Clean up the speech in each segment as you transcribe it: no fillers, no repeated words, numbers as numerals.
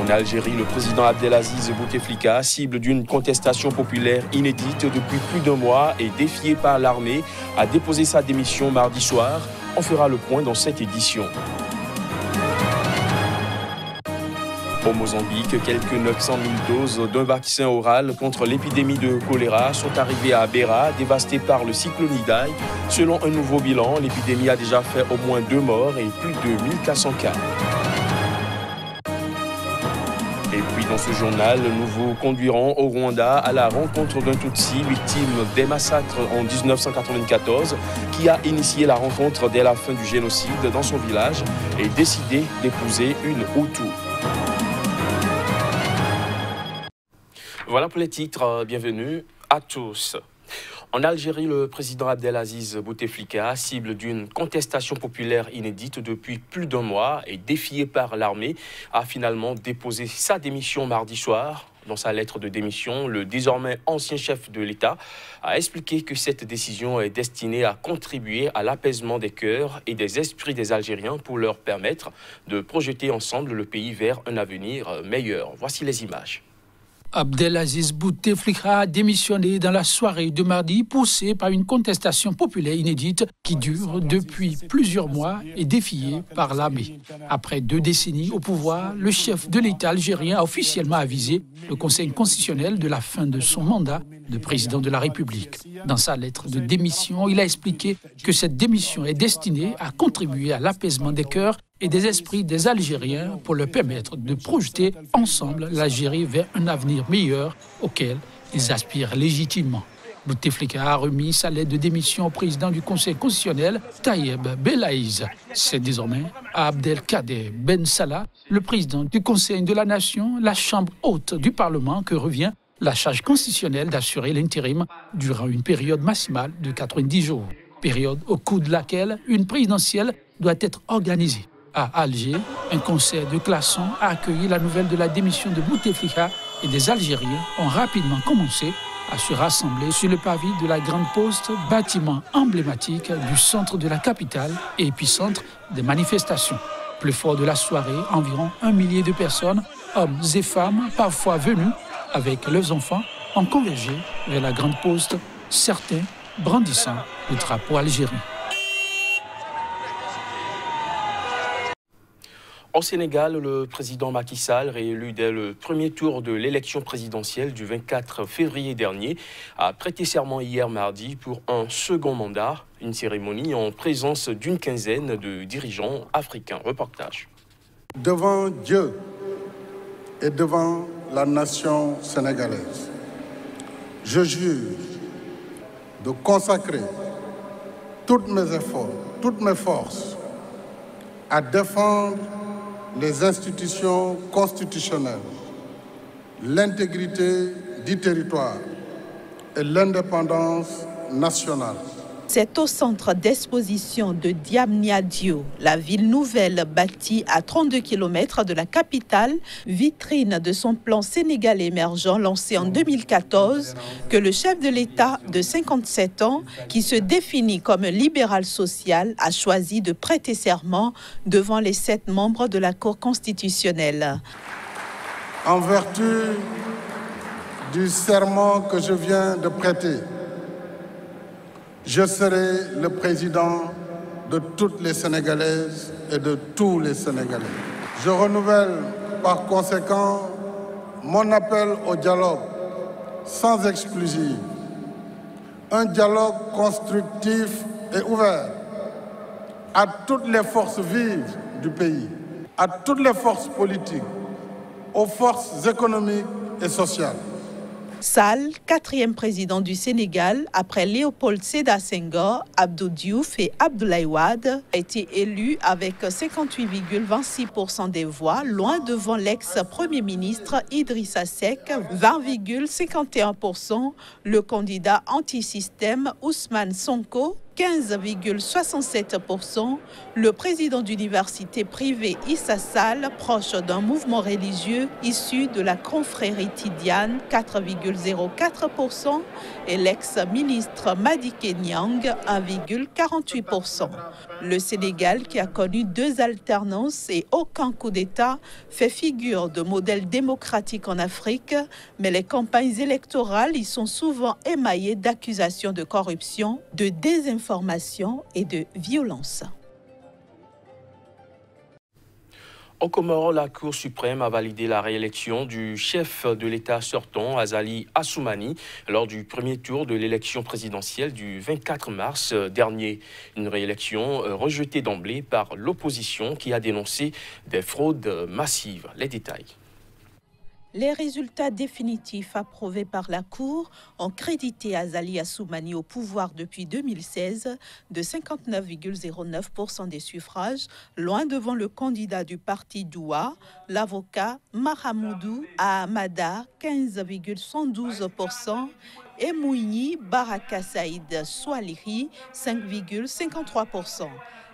En Algérie, le président Abdelaziz Bouteflika, cible d'une contestation populaire inédite depuis plus d'un mois et défié par l'armée, a déposé sa démission mardi soir. On fera le point dans cette édition. Au Mozambique, quelques 900 000 doses d'un vaccin oral contre l'épidémie de choléra sont arrivées à Beira, dévastée par le cyclone Idai. Selon un nouveau bilan, l'épidémie a déjà fait au moins 2 morts et plus de 1400 cas. Et puis dans ce journal, nous vous conduirons au Rwanda à la rencontre d'un Tutsi victime des massacres en 1994 qui a initié la rencontre dès la fin du génocide dans son village et décidé d'épouser une Hutu. Voilà pour les titres, bienvenue à tous. En Algérie, le président Abdelaziz Bouteflika, cible d'une contestation populaire inédite depuis plus d'un mois et défié par l'armée, a finalement déposé sa démission mardi soir. Dans sa lettre de démission, le désormais ancien chef de l'État a expliqué que cette décision est destinée à contribuer à l'apaisement des cœurs et des esprits des Algériens pour leur permettre de projeter ensemble le pays vers un avenir meilleur. Voici les images. Abdelaziz Bouteflika a démissionné dans la soirée de mardi, poussé par une contestation populaire inédite qui dure depuis plusieurs mois et défiée par l'armée. Après 2 décennies au pouvoir, le chef de l'État algérien a officiellement avisé le Conseil constitutionnel de la fin de son mandat de président de la République. Dans sa lettre de démission, il a expliqué que cette démission est destinée à contribuer à l'apaisement des cœurs et des esprits des Algériens pour leur permettre de projeter ensemble l'Algérie vers un avenir meilleur auquel ils aspirent légitimement. Bouteflika a remis sa lettre de démission au président du Conseil constitutionnel, Tayeb Belaïz. C'est désormais à Abdelkader Ben Salah, le président du Conseil de la Nation, la chambre haute du Parlement, que revient la charge constitutionnelle d'assurer l'intérim durant une période maximale de 90 jours. Période au cours de laquelle une présidentielle doit être organisée. À Alger, un concert de classons a accueilli la nouvelle de la démission de Bouteflika et des Algériens ont rapidement commencé à se rassembler sur le pavé de la Grande Poste, bâtiment emblématique du centre de la capitale et épicentre des manifestations. Plus fort de la soirée, environ 1 millier de personnes, hommes et femmes, parfois venus avec leurs enfants, ont convergé vers la Grande Poste, certains brandissant le drapeau algérien. Au Sénégal, le président Macky Sall, réélu dès le premier tour de l'élection présidentielle du 24 février dernier, a prêté serment hier mardi pour un second mandat, une cérémonie en présence d'une quinzaine de dirigeants africains. Reportage. Devant Dieu et devant la nation sénégalaise, je jure de consacrer tous mes efforts, toutes mes forces à défendre les institutions constitutionnelles, l'intégrité du territoire et l'indépendance nationale. C'est au centre d'exposition de Diamniadio, la ville nouvelle bâtie à 32 km de la capitale, vitrine de son plan sénégalais émergent lancé en 2014, que le chef de l'État de 57 ans, qui se définit comme libéral social, a choisi de prêter serment devant les 7 membres de la Cour constitutionnelle. En vertu du serment que je viens de prêter, je serai le président de toutes les Sénégalaises et de tous les Sénégalais. Je renouvelle par conséquent mon appel au dialogue sans exclusive, un dialogue constructif et ouvert à toutes les forces vives du pays, à toutes les forces politiques, aux forces économiques et sociales. Sall, 4e président du Sénégal, après Léopold Sédar Senghor, Abdou Diouf et Abdoulaye Wade, a été élu avec 58,26% des voix, loin devant l'ex-premier ministre Idrissa Seck, 20,51%, le candidat anti-système Ousmane Sonko, 15,67%. Le président d'université privée Issa Sall, proche d'un mouvement religieux issu de la confrérie Tidiane, 4,04%. Et l'ex-ministre Madické Niang, 1,48%. Le Sénégal, qui a connu 2 alternances et aucun coup d'État, fait figure de modèle démocratique en Afrique, mais les campagnes électorales y sont souvent émaillées d'accusations de corruption, de désinformation et de violence. Au Comores, la Cour suprême a validé la réélection du chef de l'État sortant, Azali Assoumani, lors du premier tour de l'élection présidentielle du 24 mars dernier. Une réélection rejetée d'emblée par l'opposition qui a dénoncé des fraudes massives. Les détails. Les résultats définitifs approuvés par la Cour ont crédité Azali Assoumani au pouvoir depuis 2016 de 59,09% des suffrages, loin devant le candidat du parti Doua, l'avocat Mahamoudou Ahamada, 15,112%, et Mouini Baraka Saïd Swalihi, 5,53%.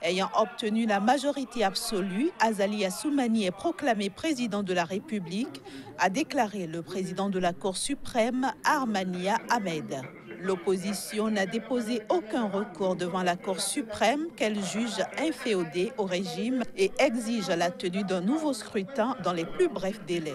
Ayant obtenu la majorité absolue, Azali Assoumani est proclamé président de la République, a déclaré le président de la Cour suprême, Armania Ahmed. L'opposition n'a déposé aucun recours devant la Cour suprême qu'elle juge inféodée au régime et exige la tenue d'un nouveau scrutin dans les plus brefs délais.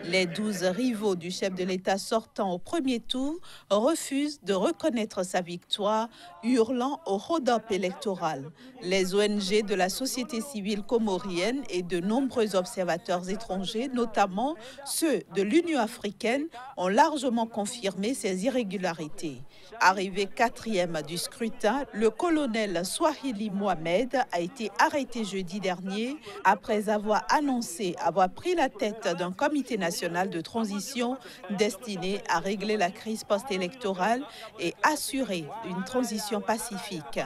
Les 12 rivaux du chef de l'État sortant au premier tour refusent de reconnaître sa victoire, hurlant au hold-up électoral. Les ONG de la société civile comorienne et de nombreux observateurs étrangers, notamment ceux de l'Union africaine, ont largement confirmé ces irrégularités. Arrivé 4e du scrutin, le colonel Swahili Mohamed a été arrêté jeudi dernier après avoir annoncé avoir pris la tête d'un comité national de transition destiné à régler la crise post-électorale et assurer une transition pacifique.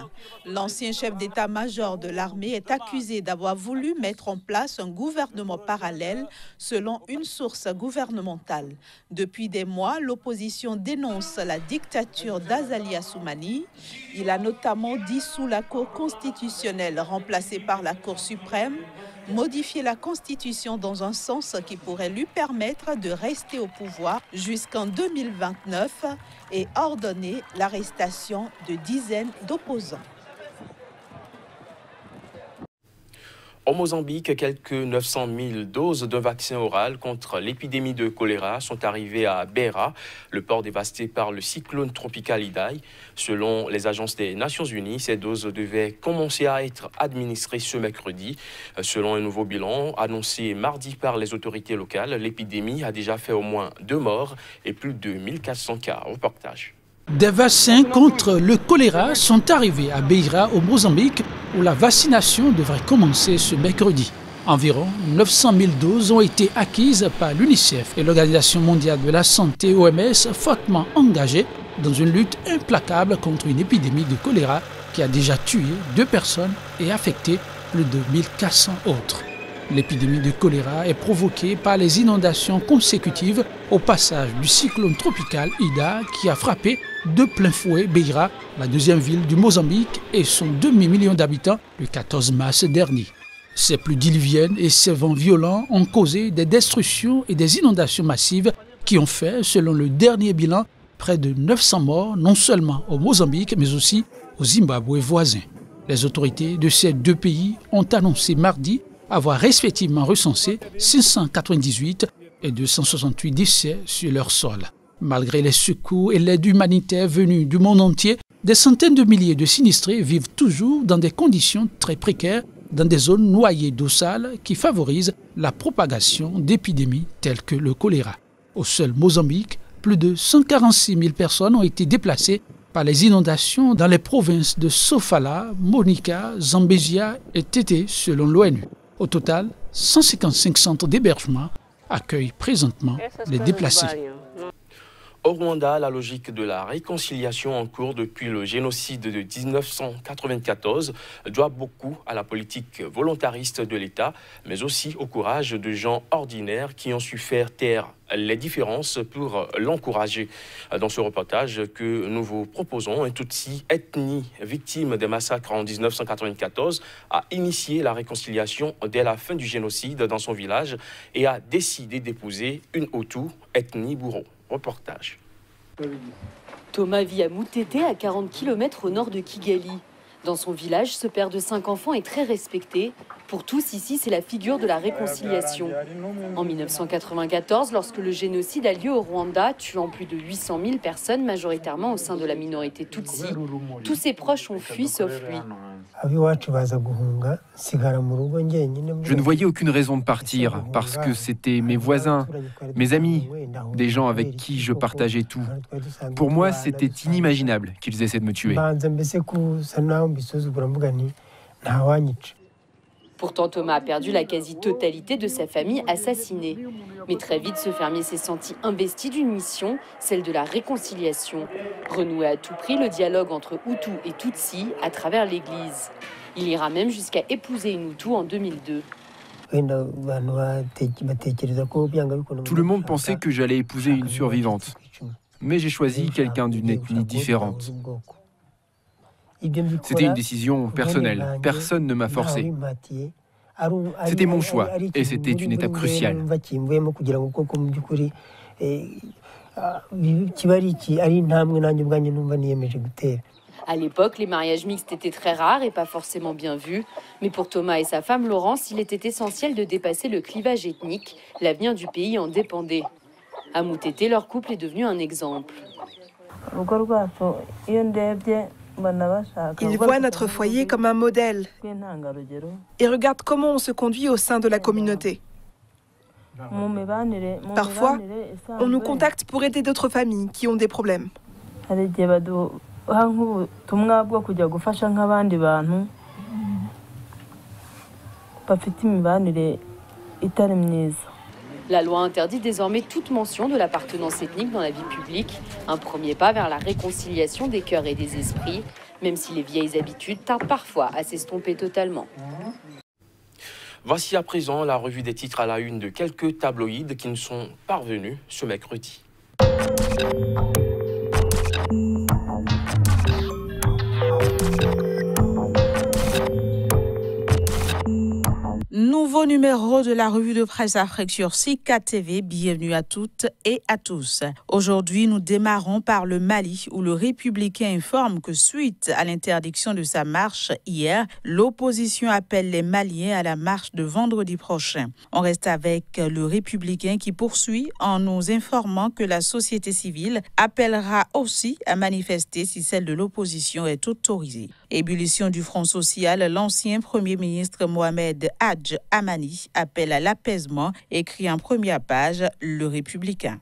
L'ancien chef d'état-major de l'armée est accusé d'avoir voulu mettre en place un gouvernement parallèle selon une source gouvernementale. Depuis des mois, l'opposition dénonce la dictature d'Azali Assoumani. Il a notamment dissous la Cour constitutionnelle remplacée par la Cour suprême, modifié la Constitution dans un sens qui pourrait lui permettre de rester au pouvoir jusqu'en 2029 et ordonné l'arrestation de dizaines d'opposants. Au Mozambique, quelques 900 000 doses d'un vaccin oral contre l'épidémie de choléra sont arrivées à Beira, le port dévasté par le cyclone tropical Idai. Selon les agences des Nations Unies, ces doses devaient commencer à être administrées ce mercredi. Selon un nouveau bilan annoncé mardi par les autorités locales, l'épidémie a déjà fait au moins 2 morts et plus de 1400 cas. Reportage. Des vaccins contre le choléra sont arrivés à Beira, au Mozambique, où la vaccination devrait commencer ce mercredi. Environ 900 000 doses ont été acquises par l'UNICEF et l'Organisation mondiale de la santé, OMS, fortement engagée dans une lutte implacable contre une épidémie de choléra qui a déjà tué 2 personnes et affecté plus de 1400 autres. L'épidémie de choléra est provoquée par les inondations consécutives au passage du cyclone tropical Ida qui a frappé de plein fouet Beira, la 2e ville du Mozambique et son demi-million d'habitants le 14 mars dernier. Ces pluies diluviennes et ces vents violents ont causé des destructions et des inondations massives qui ont fait, selon le dernier bilan, près de 900 morts, non seulement au Mozambique mais aussi au Zimbabwe voisin. Les autorités de ces 2 pays ont annoncé mardi avoir respectivement recensé 598 et 268 décès sur leur sol. Malgré les secours et l'aide humanitaire venus du monde entier, des centaines de milliers de sinistrés vivent toujours dans des conditions très précaires, dans des zones noyées d'eau sale qui favorisent la propagation d'épidémies telles que le choléra. Au seul Mozambique, plus de 146 000 personnes ont été déplacées par les inondations dans les provinces de Sofala, Monica, Zambésia et Tété selon l'ONU. Au total, 155 centres d'hébergement accueillent présentement les déplacés. Au Rwanda, la logique de la réconciliation en cours depuis le génocide de 1994 doit beaucoup à la politique volontariste de l'État, mais aussi au courage de gens ordinaires qui ont su faire taire les différences pour l'encourager. Dans ce reportage que nous vous proposons, un Tutsi, ethnie victime des massacres en 1994, a initié la réconciliation dès la fin du génocide dans son village et a décidé d'épouser une Hutu, ethnie bourreau. Reportage. Thomas vit à Mutete, à 40 km au nord de Kigali. Dans son village, ce père de 5 enfants est très respecté. Pour tous, ici, c'est la figure de la réconciliation. En 1994, lorsque le génocide a lieu au Rwanda, tuant plus de 800 000 personnes, majoritairement au sein de la minorité Tutsi, tous ses proches ont fui sauf lui. Je ne voyais aucune raison de partir, parce que c'était mes voisins, mes amis, des gens avec qui je partageais tout. Pour moi, c'était inimaginable qu'ils essaient de me tuer. Pourtant, Thomas a perdu la quasi-totalité de sa famille assassinée. Mais très vite, ce fermier s'est senti investi d'une mission, celle de la réconciliation. Renouer à tout prix le dialogue entre Hutu et Tutsi à travers l'Église. Il ira même jusqu'à épouser une Hutu en 2002. Tout le monde pensait que j'allais épouser une survivante. Mais j'ai choisi quelqu'un d'une ethnie différente. C'était une décision personnelle. Personne ne m'a forcé. C'était mon choix et c'était une étape cruciale. À l'époque, les mariages mixtes étaient très rares et pas forcément bien vus. Mais pour Thomas et sa femme Laurence, il était essentiel de dépasser le clivage ethnique. L'avenir du pays en dépendait. À Mutete, leur couple est devenu un exemple. Ils voient notre foyer comme un modèle et regardent comment on se conduit au sein de la communauté. Parfois, on nous contacte pour aider d'autres familles qui ont des problèmes. La loi interdit désormais toute mention de l'appartenance ethnique dans la vie publique, un premier pas vers la réconciliation des cœurs et des esprits, même si les vieilles habitudes tardent parfois à s'estomper totalement. Voici à présent la revue des titres à la une de quelques tabloïds qui nous sont parvenus ce mercredi. Nouveau numéro de la revue de presse Afrique sur Sika TV. Bienvenue à toutes et à tous. Aujourd'hui, nous démarrons par le Mali où le Républicain informe que suite à l'interdiction de sa marche hier, l'opposition appelle les Maliens à la marche de vendredi prochain. On reste avec le Républicain qui poursuit en nous informant que la société civile appellera aussi à manifester si celle de l'opposition est autorisée. Ébullition du Front social, l'ancien Premier ministre Mohamed Hadj Amani appelle à l'apaisement, écrit en première page Le Républicain.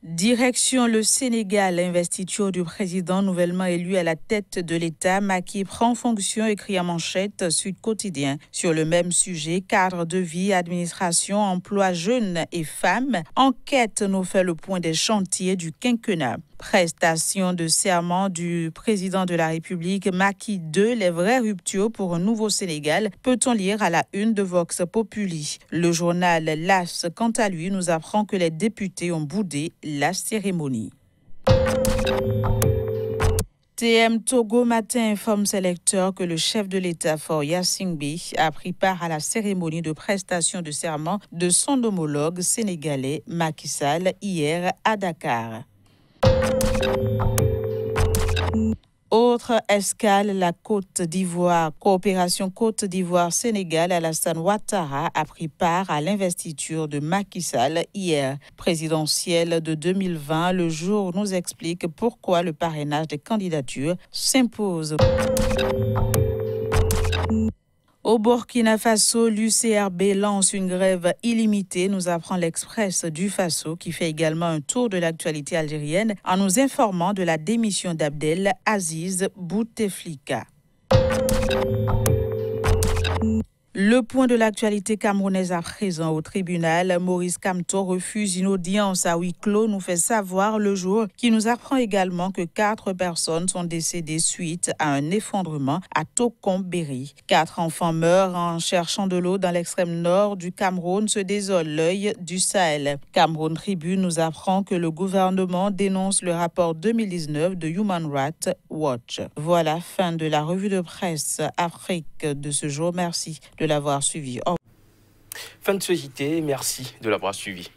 Direction le Sénégal, l'investiture du président nouvellement élu à la tête de l'État, Macky prend fonction, écrit en manchette Sud Quotidien. Sur le même sujet, cadre de vie, administration, emploi jeunes et femmes, enquête nous fait le point des chantiers du quinquennat. Prestation de serment du président de la République, Macky 2, les vraies ruptures pour un nouveau Sénégal, peut-on lire à la une de Vox Populi. Le journal LAS, quant à lui, nous apprend que les députés ont boudé la cérémonie. TM Togo Matin informe ses lecteurs que le chef de l'État, Faure Gnassingbé, a pris part à la cérémonie de prestation de serment de son homologue sénégalais Macky Sall hier à Dakar. Autre escale, la Côte d'Ivoire. Coopération Côte d'Ivoire-Sénégal, Alassane Ouattara a pris part à l'investiture de Macky Sall hier. Présidentielle de 2020, le jour nous explique pourquoi le parrainage des candidatures s'impose. Au Burkina Faso, l'UCRB lance une grève illimitée, nous apprend l'Express du Faso, qui fait également un tour de l'actualité algérienne en nous informant de la démission d'Abdel Aziz Bouteflika. Le point de l'actualité camerounaise à présent au tribunal. Maurice Kamto refuse une audience à huis clos, nous fait savoir Le Jour, qui nous apprend également que 4 personnes sont décédées suite à un effondrement à Tokombéry. 4 enfants meurent en cherchant de l'eau dans l'extrême nord du Cameroun, se désole l'œil du Sahel. Cameroun Tribune nous apprend que le gouvernement dénonce le rapport 2019 de Human Rights Watch. Voilà, fin de la revue de presse Afrique de ce jour. Merci de l'avoir suivi. Fin de ce JT, merci de l'avoir suivi.